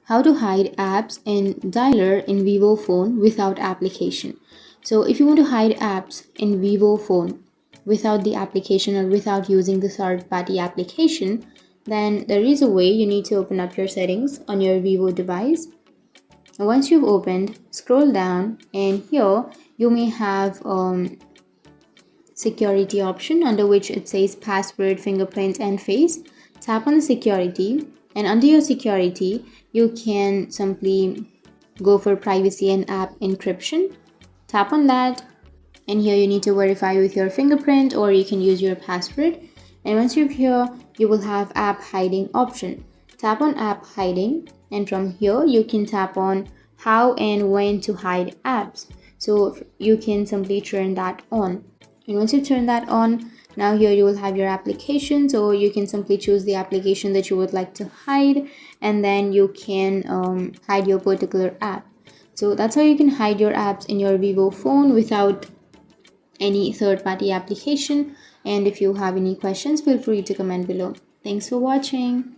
How to hide apps in dialer in Vivo phone without application. So if you want to hide apps in Vivo phone without the application or without using the third party application, then there is a way. You need to open up your settings on your Vivo device. Once you've opened, scroll down, and here you may have security option under which it says password, fingerprint, and face. Tap on the security, and under your security you can simply go for privacy and app encryption. Tap on that, and here you need to verify with your fingerprint or you can use your password. And once you're here, you will have app hiding option. Tap on app hiding, and from here you can tap on how and when to hide apps. So you can simply turn that on. And once you turn that on, now here you will have your application. So you can simply choose the application that you would like to hide, and then you can hide your particular app. So that's how you can hide your apps in your Vivo phone without any third-party application. And if you have any questions, feel free to comment below. Thanks for watching.